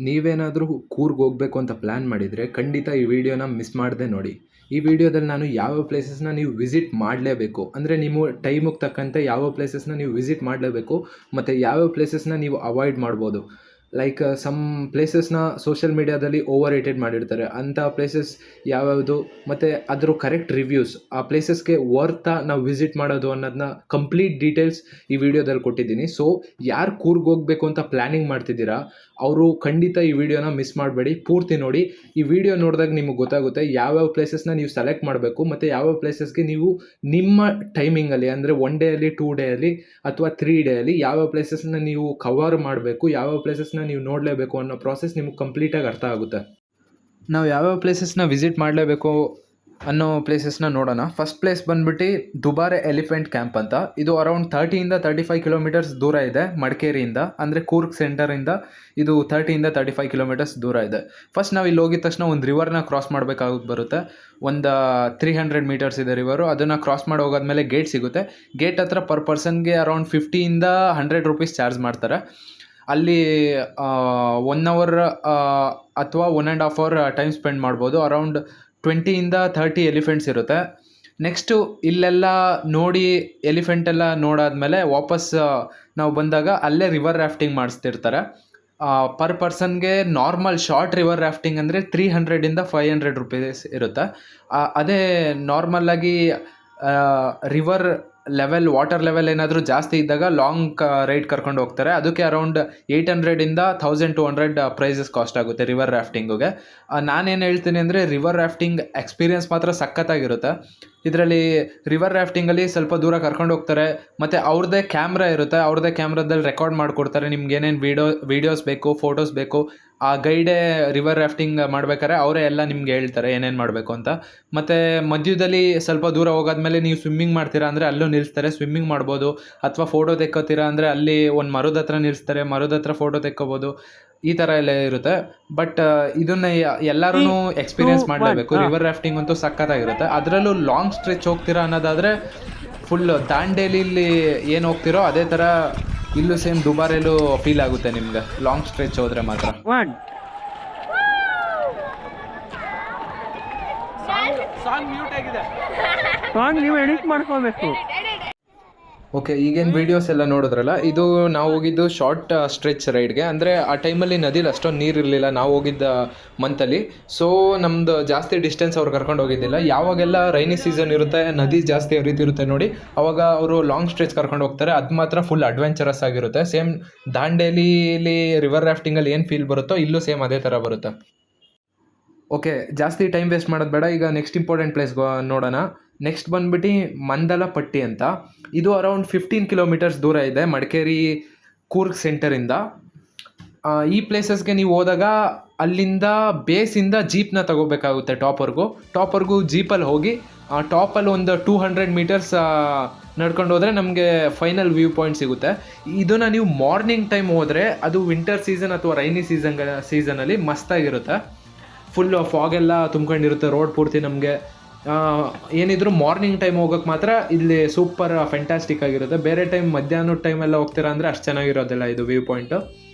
ನೀವೇನಾದರೂ ಕೂರ್ಗ್ ಹೋಗಬೇಕು ಅಂತ ಪ್ಲ್ಯಾನ್ ಮಾಡಿದರೆ ಖಂಡಿತ ಈ ವಿಡಿಯೋನ ಮಿಸ್ ಮಾಡದೆ ನೋಡಿ. ಈ ವಿಡಿಯೋದಲ್ಲಿ ನಾನು ಯಾವ ಪ್ಲೇಸಸ್ನ ನೀವು ವಿಸಿಟ್ ಮಾಡಲೇಬೇಕು, ಅಂದರೆ ನಿಮ್ಮ ಟೈಮಿಗೆ ತಕ್ಕಂತೆ ಯಾವ ಪ್ಲೇಸಸ್ನ ನೀವು ವಿಸಿಟ್ ಮಾಡಲೇಬೇಕು ಮತ್ತು ಯಾವ್ಯಾವ ಪ್ಲೇಸಸ್ನ ನೀವು ಅವಾಯ್ಡ್ ಮಾಡ್ಬೋದು. ಲೈಕ್ ಸಮ್ ಪ್ಲೇಸಸ್ನ ಸೋಷಿಯಲ್ ಮೀಡ್ಯಾದಲ್ಲಿ ಓವರ್ ರೇಟೆಡ್ ಮಾಡಿರ್ತಾರೆ. ಅಂಥ ಪ್ಲೇಸಸ್ ಯಾವ್ಯಾವುದು ಮತ್ತು ಅದ್ರ ಕರೆಕ್ಟ್ ರಿವ್ಯೂಸ್, ಆ ಪ್ಲೇಸಸ್ಗೆ ವರ್ತಾ ನಾವು ವಿಸಿಟ್ ಮಾಡೋದು ಅನ್ನೋದನ್ನ ಕಂಪ್ಲೀಟ್ ಡೀಟೇಲ್ಸ್ ಈ ವಿಡಿಯೋದಲ್ಲಿ ಕೊಟ್ಟಿದ್ದೀನಿ. ಸೊ ಯಾರು ಕೂರ್ಗ್ ಹೋಗಬೇಕು ಅಂತ ಪ್ಲ್ಯಾನಿಂಗ್ ಮಾಡ್ತಿದ್ದೀರಾ ಅವರು ಖಂಡಿತ ಈ ವಿಡಿಯೋನ ಮಿಸ್ ಮಾಡಬೇಡಿ, ಪೂರ್ತಿ ನೋಡಿ. ಈ ವಿಡಿಯೋ ನೋಡಿದಾಗ ನಿಮಗೆ ಗೊತ್ತಾಗುತ್ತೆ ಯಾವ್ಯಾವ ಪ್ಲೇಸಸ್ನ ನೀವು ಸೆಲೆಕ್ಟ್ ಮಾಡಬೇಕು ಮತ್ತು ಯಾವ್ಯಾವ ಪ್ಲೇಸಸ್ಗೆ ನೀವು ನಿಮ್ಮ ಟೈಮಿಂಗಲ್ಲಿ, ಅಂದರೆ 1 ಡೇಯಲ್ಲಿ 2 ಡೇಯಲ್ಲಿ ಅಥವಾ 3 ಡೇಯಲ್ಲಿ ಯಾವ್ಯಾವ ಪ್ಲೇಸಸ್ನ ನೀವು ಕವರ್ ಮಾಡಬೇಕು, ಯಾವ್ಯಾವ ಪ್ಲೇಸಸ್ನ ನೀವು ನೋಡಲೇಬೇಕು ಅನ್ನೋ ಪ್ರಾಸೆಸ್ ನಿಮಗೆ ಕಂಪ್ಲೀಟಾಗಿ ಅರ್ಥ ಆಗುತ್ತೆ. ನಾವು ಯಾವ್ಯಾವ ಪ್ಲೇಸಸ್ನ ವಿಸಿಟ್ ಮಾಡಲೇಬೇಕು ಅನ್ನೋ ಪ್ಲೇಸಸ್ನ ನೋಡೋಣ. ಫಸ್ಟ್ ಪ್ಲೇಸ್ ಬಂದ್ಬಿಟ್ಟು ದುಬಾರೆ ಎಲಿಫೆಂಟ್ ಕ್ಯಾಂಪ್ ಅಂತ. ಇದು ಅರೌಂಡ್ 30-35 ಕಿಲೋಮೀಟರ್ಸ್ ದೂರ ಇದೆ ಮಡಿಕೇರಿಯಿಂದ, ಅಂದರೆ ಕೂರ್ಗ್ ಸೆಂಟರಿಂದ ಇದು 30-35 ಕಿಲೋಮೀಟರ್ಸ್ ದೂರ ಇದೆ. ಫಸ್ಟ್ ನಾವು ಇಲ್ಲಿ ಹೋಗಿದ ತಕ್ಷಣ ಒಂದು ರಿವರ್ನ ಕ್ರಾಸ್ ಮಾಡಬೇಕಾಗಿ ಬರುತ್ತೆ. ಒಂದು 300 ಮೀಟರ್ಸ್ ಇದೆ ರಿವರು. ಅದನ್ನು ಕ್ರಾಸ್ ಮಾಡಿ ಹೋಗೋದ್ಮೇಲೆ ಗೇಟ್ ಸಿಗುತ್ತೆ. ಗೇಟ್ ಹತ್ರ ಪರ್ ಪರ್ಸನ್ಗೆ ಅರೌಂಡ್ 50-100 ರೂಪೀಸ್ ಚಾರ್ಜ್ ಮಾಡ್ತಾರೆ. ಅಲ್ಲಿ 1 ಅವರ್ ಅಥವಾ 1.5 ಅವರ್ ಟೈಮ್ ಸ್ಪೆಂಡ್ ಮಾಡ್ಬೋದು. ಅರೌಂಡ್ 20-30 ಎಲಿಫೆಂಟ್ಸ್ ಇರುತ್ತೆ. ನೆಕ್ಸ್ಟು ಇಲ್ಲೆಲ್ಲ ನೋಡಿ ಎಲಿಫೆಂಟ್ ಎಲ್ಲ ನೋಡಾದ್ಮೇಲೆ ವಾಪಸ್ ನಾವು ಬಂದಾಗ ಅಲ್ಲೇ ರಿವರ್ ರಾಫ್ಟಿಂಗ್ ಮಾಡಿಸ್ತಿರ್ತಾರೆ. ಪರ್ ಪರ್ಸನ್ಗೆ ನಾರ್ಮಲ್ ಶಾರ್ಟ್ ರಿವರ್ ರಾಫ್ಟಿಂಗ್ ಅಂದರೆ 300-500 ರೂಪೀಸ್ ಇರುತ್ತೆ. ಅದೇ ನಾರ್ಮಲ್ಲಾಗಿ ರಿವರ್ ಲೆವೆಲ್, ವಾಟರ್ ಲೆವೆಲ್ ಏನಾದರೂ ಜಾಸ್ತಿ ಇದ್ದಾಗ ಲಾಂಗ್ ರೈಡ್ ಕರ್ಕೊಂಡು ಹೋಗ್ತಾರೆ. ಅದಕ್ಕೆ ಅರೌಂಡ್ 800-1200 ಪ್ರೈಸಸ್ ಕಾಸ್ಟ್ ಆಗುತ್ತೆ ರಿವರ್ ರಾಫ್ಟಿಂಗಿಗೆ. ನಾನೇನು ಹೇಳ್ತೀನಿ ಅಂದರೆ ರಿವರ್ ರಾಫ್ಟಿಂಗ್ ಎಕ್ಸ್ಪೀರಿಯನ್ಸ್ ಮಾತ್ರ ಸಖತ್ತಾಗಿರುತ್ತೆ. ಇದರಲ್ಲಿ ರಿವರ್ ರಾಫ್ಟಿಂಗಲ್ಲಿ ಸ್ವಲ್ಪ ದೂರ ಕರ್ಕೊಂಡು ಹೋಗ್ತಾರೆ ಮತ್ತು ಅವ್ರದ್ದೇ ಕ್ಯಾಮ್ರಾ ಇರುತ್ತೆ. ಅವ್ರದ್ದೇ ಕ್ಯಾಮ್ರಾದಲ್ಲಿ ರೆಕಾರ್ಡ್ ಮಾಡಿಕೊಡ್ತಾರೆ. ನಿಮ್ಗೆ ಏನೇನು ವೀಡಿಯೋಸ್ ಬೇಕು, ಫೋಟೋಸ್ ಬೇಕು, ಆ ಗೈಡೇ ರಿವರ್ ರಾಫ್ಟಿಂಗ್ ಮಾಡ್ಬೇಕಾದ್ರೆ ಅವರೇ ಎಲ್ಲ ನಿಮ್ಗೆ ಹೇಳ್ತಾರೆ ಏನೇನು ಮಾಡಬೇಕು ಅಂತ. ಮತ್ತು ಮಧ್ಯದಲ್ಲಿ ಸ್ವಲ್ಪ ದೂರ ಹೋಗಾದ್ಮೇಲೆ ನೀವು ಸ್ವಿಮ್ಮಿಂಗ್ ಮಾಡ್ತೀರಾ ಅಂದರೆ ಅಲ್ಲೂ ನಿಲ್ಲಿಸ್ತಾರೆ, ಸ್ವಿಮ್ಮಿಂಗ್ ಮಾಡ್ಬೋದು. ಅಥವಾ ಫೋಟೋ ತೆಕ್ಕೋತೀರಾ ಅಂದರೆ ಅಲ್ಲಿ ಒಂದು ಮರದ ಹತ್ರ ನಿಲ್ಲಿಸ್ತಾರೆ, ಮರದ ಹತ್ರ ಫೋಟೋ ತೆಕ್ಕೋಬೋದು. ಈ ಥರ ಎಲ್ಲ ಇರುತ್ತೆ. ಬಟ್ ಇದನ್ನು ಎಲ್ಲರೂ ಎಕ್ಸ್ಪೀರಿಯೆನ್ಸ್ ಮಾಡಲೇಬೇಕು. ರಿವರ್ ರಾಫ್ಟಿಂಗ್ ಅಂತೂ ಸಖತ್ತಾಗಿರುತ್ತೆ. ಅದರಲ್ಲೂ ಲಾಂಗ್ ಸ್ಟ್ರೆಚ್ ಹೋಗ್ತೀರಾ ಅನ್ನೋದಾದರೆ ಫುಲ್ ದಾಂಡೇಲಿಲಿ ಏನು ಹೋಗ್ತಿರೋ ಅದೇ ಥರ ಇಲ್ಲೂ ಸೇಮ್ ದುಬಾರೆಲ್ಲೂ ಫೀಲ್ ಆಗುತ್ತೆ ನಿಮ್ಗೆ ಲಾಂಗ್ ಸ್ಟ್ರೆಚ್ ಹೋದರೆ ಮಾತ್ರ. ಸಾಂಗ್ ನೀವು ಎಡಿಟ್ ಮಾಡ್ಕೋಬೇಕು. ಓಕೆ, ಈಗೇನು ವೀಡಿಯೋಸ್ ಎಲ್ಲ ನೋಡಿದ್ರಲ್ಲ, ಇದು ನಾವು ಹೋಗಿದ್ದು ಶಾರ್ಟ್ ಸ್ಟ್ರೆಚ್ ರೈಡ್ಗೆ. ಅಂದರೆ ಆ ಟೈಮಲ್ಲಿ ನದಿಲಿ ಅಷ್ಟೊಂದು ನೀರು ಇರಲಿಲ್ಲ ನಾವು ಹೋಗಿದ್ದ ಮಂತಲ್ಲಿ. ಸೊ ನಮ್ಮದು ಜಾಸ್ತಿ ಡಿಸ್ಟೆನ್ಸ್ ಅವ್ರು ಕರ್ಕೊಂಡು ಹೋಗಿದ್ದಿಲ್ಲ. ಯಾವಾಗೆಲ್ಲ ರೈನಿ ಸೀಸನ್ ಇರುತ್ತೆ, ನದಿ ಜಾಸ್ತಿ ಹರಿತಿರುತ್ತೆ ನೋಡಿ, ಅವಾಗ ಅವರು ಲಾಂಗ್ ಸ್ಟ್ರೆಚ್ ಕರ್ಕೊಂಡು ಹೋಗ್ತಾರೆ. ಅದು ಮಾತ್ರ ಫುಲ್ ಅಡ್ವೆಂಚರಸ್ ಆಗಿರುತ್ತೆ. ಸೇಮ್ ದಾಂಡೇಲಿಲಿ ರಿವರ್ ರಾಫ್ಟಿಂಗಲ್ಲಿ ಏನು ಫೀಲ್ ಬರುತ್ತೋ ಇಲ್ಲೂ ಸೇಮ್ ಅದೇ ಥರ ಬರುತ್ತೆ. ಓಕೆ, ಜಾಸ್ತಿ ಟೈಮ್ ವೇಸ್ಟ್ ಮಾಡೋದು ಬೇಡ. ಈಗ ನೆಕ್ಸ್ಟ್ ಇಂಪಾರ್ಟೆಂಟ್ ಪ್ಲೇಸ್ ನೋಡೋಣ. ನೆಕ್ಸ್ಟ್ ಬಂದ್ಬಿಟ್ಟು ಮಂದಲಪಟ್ಟಿ ಅಂತ. ಇದು ಅರೌಂಡ್ 15 ಕಿಲೋಮೀಟರ್ಸ್ ದೂರ ಇದೆ ಮಡಿಕೇರಿ ಕೂರ್ಗ್ ಸೆಂಟರಿಂದ. ಈ ಪ್ಲೇಸಸ್ಗೆ ನೀವು ಹೋದಾಗ ಅಲ್ಲಿಂದ ಬೇಸಿಂದ ಜೀಪ್ನ ತಗೋಬೇಕಾಗುತ್ತೆ ಟಾಪರ್ಗೂ ಜೀಪಲ್ಲಿ ಹೋಗಿ ಟಾಪಲ್ಲಿ ಒಂದು 200 ಮೀಟರ್ಸ್ ನಡ್ಕೊಂಡು ಹೋದರೆ ನಮಗೆ ಫೈನಲ್ ವ್ಯೂ ಪಾಯಿಂಟ್ ಸಿಗುತ್ತೆ. ಇದನ್ನು ನೀವು ಮಾರ್ನಿಂಗ್ ಟೈಮ್ ಹೋದರೆ, ಅದು ವಿಂಟರ್ ಸೀಸನ್ ಅಥವಾ ರೈನಿ ಸೀಸನಲ್ಲಿ ಮಸ್ತಾಗಿರುತ್ತೆ. ಫುಲ್ಲು ಫಾಗೆಲ್ಲ ತುಂಬ್ಕೊಂಡಿರುತ್ತೆ ರೋಡ್ ಪೂರ್ತಿ. ನಮಗೆ ಏನಿದ್ರು ಮಾರ್ನಿಂಗ್ ಟೈಮ್ ಹೋಗೋಕ್ಕೆ ಮಾತ್ರ ಇಲ್ಲಿ ಸೂಪರ್ ಫ್ಯಾಂಟಾಸ್ಟಿಕ್ ಆಗಿರುತ್ತೆ. ಬೇರೆ ಟೈಮ್ ಮಧ್ಯಾಹ್ನದ ಟೈಮೆಲ್ಲ ಹೋಗ್ತೀರಾ ಅಂದರೆ ಅಷ್ಟು ಚೆನ್ನಾಗಿರೋದಿಲ್ಲ ಇದು ವ್ಯೂ ಪಾಯಿಂಟು.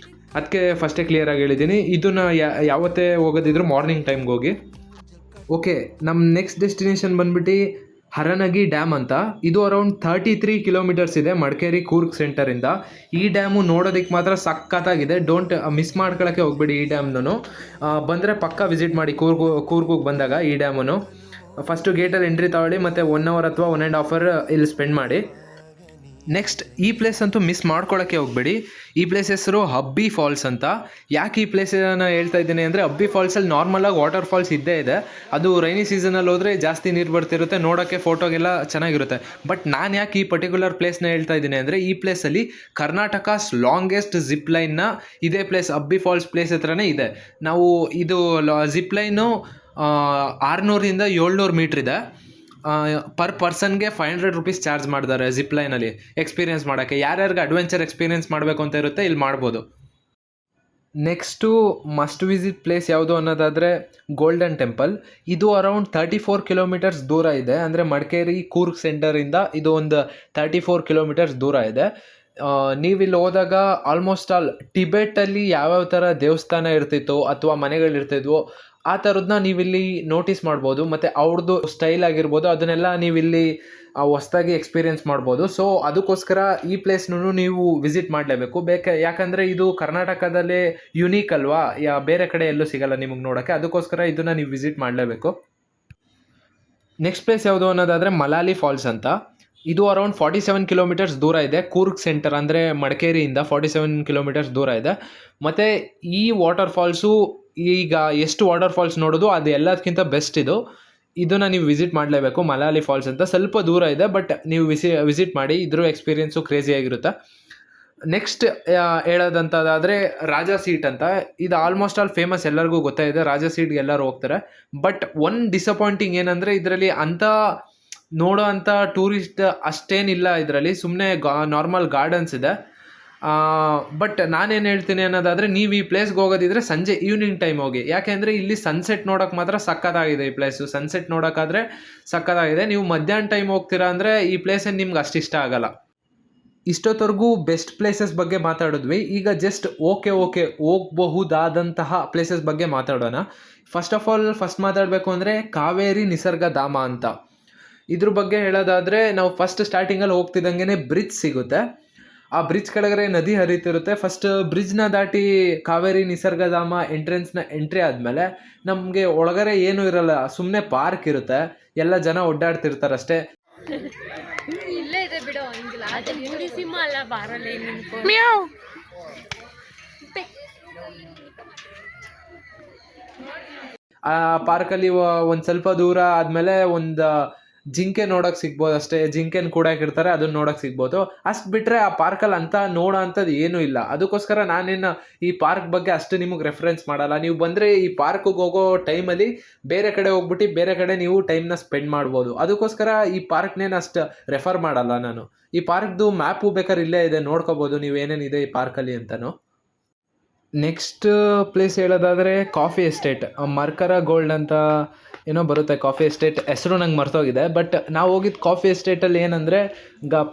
ಅದಕ್ಕೆ ಫಸ್ಟೇ ಕ್ಲಿಯರಾಗಿ ಹೇಳಿದ್ದೀನಿ, ಇದನ್ನು ಯಾವತ್ತೇ ಹೋಗೋದಿದ್ರು ಮಾರ್ನಿಂಗ್ ಟೈಮ್ಗೆ ಹೋಗಿ. ಓಕೆ, ನಮ್ಮ ನೆಕ್ಸ್ಟ್ ಡೆಸ್ಟಿನೇಷನ್ ಬಂದ್ಬಿಟ್ಟು ಹರನಗಿ ಡ್ಯಾಮ್ ಅಂತ. ಇದು ಅರೌಂಡ್ 33 ಕಿಲೋಮೀಟರ್ಸ್ ಇದೆ ಮಡಿಕೇರಿ ಕೂರ್ಗ್ ಸೆಂಟರಿಂದ. ಈ ಡ್ಯಾಮು ನೋಡೋದಕ್ಕೆ ಮಾತ್ರ ಸಖತ್ತಾಗಿದೆ. ಡೋಂಟ್ ಮಿಸ್ ಮಾಡ್ಕೊಳ್ಳೋಕ್ಕೆ ಹೋಗ್ಬೇಡಿ. ಈ ಡ್ಯಾಮ್ನೂ ಬಂದರೆ ಪಕ್ಕ ವಿಸಿಟ್ ಮಾಡಿ ಕೂರ್ಗಿಗೆ ಬಂದಾಗ ಈ ಡ್ಯಾಮನ್ನು. ಫಸ್ಟು ಗೇಟಲ್ಲಿ ಎಂಟ್ರಿ ತಗೊಳ್ಳಿ ಮತ್ತು 1 ಅವರ್ ಅಥವಾ 1.5 ಅವರ್ ಇಲ್ಲಿ ಸ್ಪೆಂಡ್ ಮಾಡಿ. ನೆಕ್ಸ್ಟ್ ಈ ಪ್ಲೇಸ್ ಅಂತೂ ಮಿಸ್ ಮಾಡ್ಕೊಳ್ಳೋಕ್ಕೆ ಹೋಗಬೇಡಿ. ಈ ಪ್ಲೇಸ್ ಹೆಸರು ಅಬ್ಬಿ ಫಾಲ್ಸ್ ಅಂತ. ಯಾಕೆ ಈ ಪ್ಲೇಸನ್ನು ಹೇಳ್ತಾ ಇದ್ದೀನಿ ಅಂದರೆ, ಅಬ್ಬಿ ಫಾಲ್ಸಲ್ಲಿ ನಾರ್ಮಲಾಗಿ ವಾಟರ್ ಫಾಲ್ಸ್ ಇದ್ದೇ ಇದೆ. ಅದು ರೈನಿ ಸೀಸನಲ್ಲಿ ಹೋದರೆ ಜಾಸ್ತಿ ನೀರು ಬರ್ತಿರುತ್ತೆ, ನೋಡೋಕ್ಕೆ ಫೋಟೋಗೆಲ್ಲ ಚೆನ್ನಾಗಿರುತ್ತೆ. ಬಟ್ ನಾನು ಯಾಕೆ ಈ ಪರ್ಟಿಕ್ಯುಲರ್ ಪ್ಲೇಸ್ನ ಹೇಳ್ತಾ ಇದ್ದೀನಿ ಅಂದರೆ, ಈ ಪ್ಲೇಸಲ್ಲಿ ಕರ್ನಾಟಕಸ್ ಲಾಂಗೆಸ್ಟ್ ಜಿಪ್ ಲೈನ್ನ ಇದೇ ಪ್ಲೇಸ್ ಅಬ್ಬಿ ಫಾಲ್ಸ್ ಪ್ಲೇಸ್ ಹತ್ರನೇ ಇದೆ. ನಾವು ಇದು ಜಿಪ್ ಲೈನು 600-700 ಮೀಟ್ರ್ ಇದೆ. ಪರ್ ಪರ್ಸನ್ಗೆ 500 ರೂಪೀಸ್ ಚಾರ್ಜ್ ಮಾಡಿದ್ದಾರೆ ಜಿಪ್ ಲೈನಲ್ಲಿ ಎಕ್ಸ್ಪೀರಿಯೆನ್ಸ್ ಮಾಡೋಕ್ಕೆ. ಯಾರ್ಯಾರಿಗೆ ಅಡ್ವೆಂಚರ್ ಎಕ್ಸ್ಪೀರಿಯೆನ್ಸ್ ಮಾಡಬೇಕು ಅಂತ ಇರುತ್ತೆ ಇಲ್ಲಿ ಮಾಡ್ಬೋದು. ನೆಕ್ಸ್ಟು ಮಸ್ಟ್ ವಿಸಿಟ್ ಪ್ಲೇಸ್ ಯಾವುದು ಅನ್ನೋದಾದರೆ ಗೋಲ್ಡನ್ ಟೆಂಪಲ್. ಇದು ಅರೌಂಡ್ 34 ಕಿಲೋಮೀಟರ್ಸ್ ದೂರ ಇದೆ. ಅಂದರೆ ಮಡಿಕೇರಿ ಕೂರ್ಗ್ ಸೆಂಟರಿಂದ ಇದು ಒಂದು 34 ಕಿಲೋಮೀಟರ್ಸ್ ದೂರ ಇದೆ. ನೀವಿಲ್ಲಿ ಹೋದಾಗ ಆಲ್ಮೋಸ್ಟ್ ಆಲ್ ಟಿಬೆಟಲ್ಲಿ ಯಾವ್ಯಾವ ಥರ ದೇವಸ್ಥಾನ ಇರ್ತಿತ್ತೋ ಅಥವಾ ಮನೆಗಳಿರ್ತಿದ್ವೋ ಆ ಥರದನ್ನ ನೀವಿಲ್ಲಿ ನೋಟಿಸ್ ಮಾಡ್ಬೋದು. ಮತ್ತು ಅವ್ರದ್ದು ಸ್ಟೈಲ್ ಆಗಿರ್ಬೋದು ಅದನ್ನೆಲ್ಲ ನೀವಿಲ್ಲಿ ಹೊಸ್ದಾಗಿ ಎಕ್ಸ್ಪೀರಿಯೆನ್ಸ್ ಮಾಡ್ಬೋದು. ಸೊ ಅದಕ್ಕೋಸ್ಕರ ಈ ಪ್ಲೇಸ್ನೂ ನೀವು ವಿಸಿಟ್ ಮಾಡಲೇಬೇಕು. ಯಾಕಂದರೆ ಇದು ಕರ್ನಾಟಕದಲ್ಲೇ ಯುನೀಕ್ ಅಲ್ವಾ, ಬೇರೆ ಕಡೆ ಎಲ್ಲೂ ಸಿಗಲ್ಲ ನಿಮಗೆ ನೋಡೋಕ್ಕೆ. ಅದಕ್ಕೋಸ್ಕರ ಇದನ್ನು ನೀವು ವಿಸಿಟ್ ಮಾಡಲೇಬೇಕು. ನೆಕ್ಸ್ಟ್ ಪ್ಲೇಸ್ ಯಾವುದು ಅನ್ನೋದಾದರೆ ಮಲಾಲಿ ಫಾಲ್ಸ್ ಅಂತ. ಇದು ಅರೌಂಡ್ 47 ಕಿಲೋಮೀಟರ್ಸ್ ದೂರ ಇದೆ ಕೂರ್ಗ್ ಸೆಂಟರ್, ಅಂದರೆ ಮಡಿಕೇರಿಯಿಂದ 47 ಕಿಲೋಮೀಟರ್ಸ್ ದೂರ ಇದೆ. ಮತ್ತು ಈ ವಾಟರ್ ಫಾಲ್ಸು ಈಗ ಎಷ್ಟು ವಾಟರ್ ಫಾಲ್ಸ್ ನೋಡೋದು ಅದು ಎಲ್ಲದಕ್ಕಿಂತ ಬೆಸ್ಟ್ ಇದನ್ನು ನೀವು ವಿಸಿಟ್ ಮಾಡಲೇಬೇಕು. ಮಲಾಲಿ ಫಾಲ್ಸ್ ಅಂತ ಸ್ವಲ್ಪ ದೂರ ಇದೆ, ಬಟ್ ನೀವು ವಿಸಿಟ್ ಮಾಡಿ, ಇದ್ರ ಎಕ್ಸ್ಪೀರಿಯೆನ್ಸು ಕ್ರೇಜಿಯಾಗಿರುತ್ತೆ. ನೆಕ್ಸ್ಟ್ ಹೇಳೋದಂಥದ್ದಾದರೆ ರಾಜಾ ಸೀಟ್ ಅಂತ. ಇದು ಆಲ್ಮೋಸ್ಟ್ ಆಲ್ ಫೇಮಸ್, ಎಲ್ಲರಿಗೂ ಗೊತ್ತಾಯಿದೆ. ರಾಜಾ ಸೀಟ್ಗೆ ಎಲ್ಲರೂ ಹೋಗ್ತಾರೆ. ಬಟ್ ಒನ್ ಡಿಸಪಾಯಿಂಟಿಂಗ್ ಏನಂದರೆ ಇದರಲ್ಲಿ ಅಂಥ ನೋಡೋ ಅಂಥ ಟೂರಿಸ್ಟ್ ಅಷ್ಟೇನಿಲ್ಲ ಇದರಲ್ಲಿ. ಸುಮ್ಮನೆ ನಾರ್ಮಲ್ ಗಾರ್ಡನ್ಸ್ ಇದೆ. ಬಟ್ ನಾನೇನು ಹೇಳ್ತೀನಿ ಅನ್ನೋದಾದರೆ, ನೀವು ಈ ಪ್ಲೇಸ್ಗೆ ಹೋಗೋದಿದ್ರೆ ಸಂಜೆ ಈವ್ನಿಂಗ್ ಟೈಮ್ ಹೋಗಿ. ಯಾಕೆಂದರೆ ಇಲ್ಲಿ ಸನ್ಸೆಟ್ ನೋಡೋಕೆ ಮಾತ್ರ ಸಕ್ಕತ್ತಾಗಿದೆ ಈ ಪ್ಲೇಸು. ಸನ್ಸೆಟ್ ನೋಡೋಕ್ಕಾದರೆ ಸಕ್ಕತ್ತಾಗಿದೆ. ನೀವು ಮಧ್ಯಾಹ್ನ ಟೈಮ್ ಹೋಗ್ತೀರಾ ಅಂದರೆ ಈ ಪ್ಲೇಸನ್ನು ನಿಮ್ಗೆ ಅಷ್ಟು ಇಷ್ಟ ಆಗಲ್ಲ. ಇಷ್ಟೊತ್ತವರೆಗೂ ಬೆಸ್ಟ್ ಪ್ಲೇಸಸ್ ಬಗ್ಗೆ ಮಾತಾಡಿದ್ವಿ. ಈಗ ಜಸ್ಟ್ ಹೋಗಬಹುದಾದಂತಹ ಪ್ಲೇಸಸ್ ಬಗ್ಗೆ ಮಾತಾಡೋಣ. ಫಸ್ಟ್ ಮಾತಾಡಬೇಕು ಅಂದರೆ ಕಾವೇರಿ ನಿಸರ್ಗಧಾಮ ಅಂತ. ಇದ್ರ ಬಗ್ಗೆ ಹೇಳೋದಾದರೆ, ನಾವು ಫಸ್ಟ್ ಸ್ಟಾರ್ಟಿಂಗಲ್ಲಿ ಹೋಗ್ತಿದ್ದಂಗೆ ಬ್ರಿಡ್ಜ್ ಸಿಗುತ್ತೆ. ಆ ಬ್ರಿಡ್ಜ್ ಕೆಳಗಡೆ ನದಿ ಹರಿತಿರುತ್ತೆ. ಫಸ್ಟ್ ಬ್ರಿಡ್ಜ್ನ ದಾಟಿ ಕಾವೇರಿ ನಿಸರ್ಗಧಾಮ ಎಂಟ್ರಿ ಆದಮೇಲೆ ನಮಗೆ ಒಳಗಡೆ ಏನೂ ಇರಲ್ಲ, ಸುಮ್ಮನೆ ಪಾರ್ಕ್ ಇರುತ್ತೆ. ಎಲ್ಲ ಜನ ಓಡಾಡ್ತಿರ್ತಾರಷ್ಟೇ. ಇಲ್ಲೇ ಇದೆ ಬಿಡು, ಸಿಂಹ ಅಲ್ಲ ಬಾರಲ್ಲ. ಆ ಪಾರ್ಕಲ್ಲಿ ಒಂದು ಸ್ವಲ್ಪ ದೂರ ಆದಮೇಲೆ ಒಂದು ಜಿಂಕೆ ನೋಡೋಕೆ ಸಿಗ್ಬೋದು ಅಷ್ಟೇ. ಜಿಂಕೆನ ಕೂಡಾಕಿರ್ತಾರೆ, ಅದನ್ನ ನೋಡೋಕೆ ಸಿಗ್ಬೋದು. ಅಷ್ಟು ಬಿಟ್ಟರೆ ಆ ಪಾರ್ಕಲ್ಲಿ ಅಂತ ನೋಡೋ ಅಂಥದ್ದು ಏನೂ ಇಲ್ಲ. ಅದಕ್ಕೋಸ್ಕರ ನಾನೇನು ಈ ಪಾರ್ಕ್ ಬಗ್ಗೆ ಅಷ್ಟು ನಿಮಗೆ ರೆಫರೆನ್ಸ್ ಮಾಡಲ್ಲ. ನೀವು ಬಂದರೆ ಈ ಪಾರ್ಕಿಗೆ ಹೋಗೋ ಟೈಮಲ್ಲಿ ಬೇರೆ ಕಡೆ ಹೋಗ್ಬಿಟ್ಟು ಬೇರೆ ಕಡೆ ನೀವು ಟೈಮ್ನ ಸ್ಪೆಂಡ್ ಮಾಡ್ಬೋದು. ಅದಕ್ಕೋಸ್ಕರ ಈ ಪಾರ್ಕ್ನೇನು ಅಷ್ಟು ರೆಫರ್ ಮಾಡಲ್ಲ ನಾನು. ಈ ಪಾರ್ಕ್ದು ಮ್ಯಾಪು ಬೇಕಾದ್ರೆ ಇಲ್ಲೇ ಇದೆ, ನೋಡ್ಕೋಬೋದು ನೀವು ಏನೇನಿದೆ ಈ ಪಾರ್ಕಲ್ಲಿ ಅಂತಲೂ. ನೆಕ್ಸ್ಟ್ ಪ್ಲೇಸ್ ಹೇಳೋದಾದರೆ ಕಾಫಿ ಎಸ್ಟೇಟ್. ಮರ್ಕರ ಗೋಲ್ಡ್ ಅಂತ ಏನೋ ಬರುತ್ತೆ ಕಾಫಿ ಎಸ್ಟೇಟ್, ಹೆಸರು ನಂಗೆ ಮರ್ತೋಗಿದೆ. ಬಟ್ ನಾವು ಹೋಗಿದ್ದು ಕಾಫಿ ಎಸ್ಟೇಟಲ್ಲಿ ಏನಂದರೆ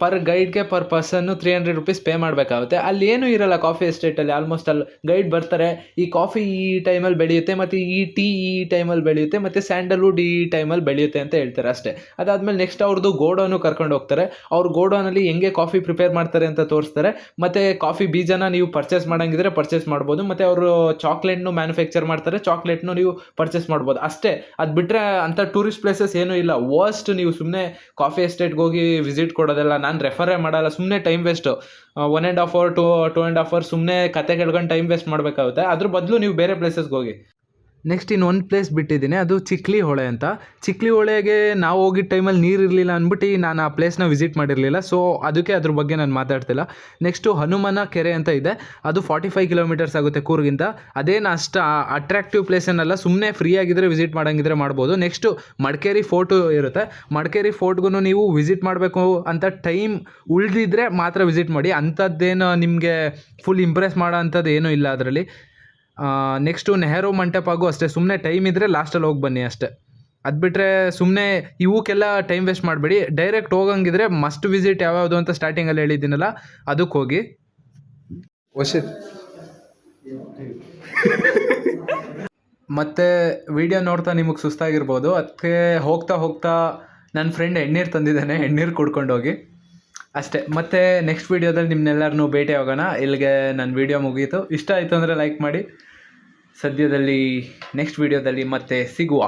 ಪರ್ ಗೈಡ್ಗೆ ಪರ್ ಪರ್ಸನ್ನು 300 ರೂಪೀಸ್ ಪೇ ಮಾಡಬೇಕಾಗುತ್ತೆ. ಅಲ್ಲಿ ಏನೂ ಇರಲ್ಲ ಕಾಫಿ ಎಸ್ಟೇಟಲ್ಲಿ. ಆಲ್ಮೋಸ್ಟ್ ಅಲ್ಲಿ ಗೈಡ್ ಬರ್ತಾರೆ, ಈ ಕಾಫಿ ಈ ಟೈಮಲ್ಲಿ ಬೆಳೆಯುತ್ತೆ, ಮತ್ತು ಈ ಟೀ ಈ ಟೈಮಲ್ಲಿ ಬೆಳೆಯುತ್ತೆ, ಮತ್ತು ಸ್ಯಾಂಡಲ್ವುಡ್ ಈ ಟೈಮಲ್ಲಿ ಬೆಳೆಯುತ್ತೆ ಅಂತ ಹೇಳ್ತಾರೆ ಅಷ್ಟೇ. ಅದಾದಮೇಲೆ ನೆಕ್ಸ್ಟ್ ಅವ್ರದ್ದು ಗೋಡೌನು ಕರ್ಕೊಂಡು ಹೋಗ್ತಾರೆ. ಅವ್ರ ಗೋಡೌನಲ್ಲಿ ಹೆಂಗೆ ಕಾಫಿ ಪ್ರಿಪೇರ್ ಮಾಡ್ತಾರೆ ಅಂತ ತೋರಿಸ್ತಾರೆ. ಮತ್ತು ಕಾಫಿ ಬೀಜನ ನೀವು ಪರ್ಚೇಸ್ ಮಾಡೋಂಗಿದ್ರೆ ಪರ್ಚೇಸ್ ಮಾಡ್ಬೋದು. ಮತ್ತು ಅವರು ಚಾಕ್ಲೇಟ್ನು ಮ್ಯಾನುಫ್ಯಾಕ್ಚರ್ ಮಾಡ್ತಾರೆ, ಚಾಕ್ಲೇಟ್ನು ನೀವು ಪರ್ಚೇಸ್ ಮಾಡ್ಬೋದು ಅಷ್ಟೇ. ಅದು ಬಿಟ್ಟರೆ ಅಂಥ ಟೂರಿಸ್ಟ್ ಪ್ಲೇಸಸ್ ಏನೂ ಇಲ್ಲ. ನೀವು ಸುಮ್ಮನೆ ಕಾಫಿ ಎಸ್ಟೇಟ್ಗೆ ಹೋಗಿ ವಿಸಿಟ್ ಕೊಡೋದೆಲ್ಲ ನಾನು ರೆಫರೇ ಮಾಡಲ್ಲ. ಸುಮ್ಮನೆ ಟೈಮ್ ವೇಸ್ಟು. 1.5 hour 2.5 hours ಸುಮ್ಮನೆ ಕತೆ ಕೇಳ್ಕೊಂಡು ಟೈಮ್ ವೇಸ್ಟ್ ಮಾಡಬೇಕಾಗುತ್ತೆ. ಅದ್ರ ಬದಲು ನೀವು ಬೇರೆ ಪ್ಲೇಸಸ್ಗೆ ಹೋಗಿ. ನೆಕ್ಸ್ಟ್ ಇನ್ನೊಂದು ಪ್ಲೇಸ್ ಬಿಟ್ಟಿದ್ದೀನಿ, ಅದು ಚಿಕ್ಲಿ ಹೊಳೆ ಅಂತ. ಚಿಕ್ಲಿ ಹೊಳೆಗೆ ನಾವು ಹೋಗಿದ್ದ ಟೈಮಲ್ಲಿ ನೀರು ಇರಲಿಲ್ಲ ಅಂದ್ಬಿಟ್ಟು ನಾನು ಆ ಪ್ಲೇಸ್ನ ವಿಸಿಟ್ ಮಾಡಿರಲಿಲ್ಲ. ಸೊ ಅದಕ್ಕೆ ಅದ್ರ ಬಗ್ಗೆ ನಾನು ಮಾತಾಡ್ತಿಲ್ಲ. ನೆಕ್ಸ್ಟು ಹನುಮನ ಕೆರೆ ಅಂತ ಇದೆ. ಅದು 45 ಕಿಲೋಮೀಟರ್ಸ್ ಆಗುತ್ತೆ ಕೂರ್ಗಿಂತ. ಅದೇನು ಅಷ್ಟು ಅಟ್ರಾಕ್ಟಿವ್ ಪ್ಲೇಸ್ ಏನಲ್ಲ, ಸುಮ್ಮನೆ ಫ್ರೀ ಆಗಿದ್ದರೆ ವಿಸಿಟ್ ಮಾಡೋಂಗಿದ್ರೆ ಮಾಡ್ಬೋದು. ನೆಕ್ಸ್ಟು ಮಡಿಕೇರಿ ಫೋರ್ಟು ಇರುತ್ತೆ. ಮಡಿಕೇರಿ ಫೋರ್ಟ್ಗೂ ನೀವು ವಿಸಿಟ್ ಮಾಡಬೇಕು ಅಂತ ಟೈಮ್ ಉಳಿದಿದ್ರೆ ಮಾತ್ರ ವಿಸಿಟ್ ಮಾಡಿ. ಅಂಥದ್ದೇನು ನಿಮಗೆ ಫುಲ್ ಇಂಪ್ರೆಸ್ ಮಾಡೋ ಅಂಥದ್ದು ಏನೂ ಇಲ್ಲ ಅದರಲ್ಲಿ. ನೆಕ್ಸ್ಟು ನೆಹರು ಮಂಟಪಗೂ ಅಷ್ಟೇ, ಸುಮ್ಮನೆ ಟೈಮ್ ಇದ್ದರೆ ಲಾಸ್ಟಲ್ಲಿ ಹೋಗಿ ಬನ್ನಿ ಅಷ್ಟೇ. ಅದು ಬಿಟ್ಟರೆ ಸುಮ್ಮನೆ ಇವಕ್ಕೆಲ್ಲ ಟೈಮ್ ವೇಸ್ಟ್ ಮಾಡಬೇಡಿ. ಡೈರೆಕ್ಟ್ ಹೋಗಂಗಿದ್ರೆ ಮಸ್ಟ್ ವಿಸಿಟ್ ಯಾವ್ಯಾವುದು ಅಂತ ಸ್ಟಾರ್ಟಿಂಗಲ್ಲಿ ಹೇಳಿದ್ದೀನಲ್ಲ ಅದಕ್ಕೆ ಹೋಗಿ. ಮತ್ತು ವಿಡಿಯೋ ನೋಡ್ತಾ ನಿಮಗೆ ಸುಸ್ತಾಗಿರ್ಬೋದು, ಅದಕ್ಕೆ ಹೋಗ್ತಾ ನನ್ನ ಫ್ರೆಂಡ್ ಎಣ್ಣೀರು ತಂದಿದ್ದಾನೆ, ಎಣ್ಣೀರು ಕುಡ್ಕೊಂಡು ಹೋಗಿ ಅಷ್ಟೇ. ಮತ್ತು ನೆಕ್ಸ್ಟ್ ವೀಡಿಯೋದಲ್ಲಿ ನಿಮ್ಮನ್ನೆಲ್ಲರನ್ನೂ ಭೇಟಿ ಆಗೋಣ. ಇಲ್ಲಿಗೆ ನನ್ನ ವೀಡಿಯೋ ಮುಗೀತು. ಇಷ್ಟ ಆಯಿತು ಅಂದರೆ ಲೈಕ್ ಮಾಡಿ. ಸದ್ಯದಲ್ಲಿ ನೆಕ್ಸ್ಟ್ ವೀಡಿಯೋದಲ್ಲಿ ಮತ್ತೆ ಸಿಗುವ.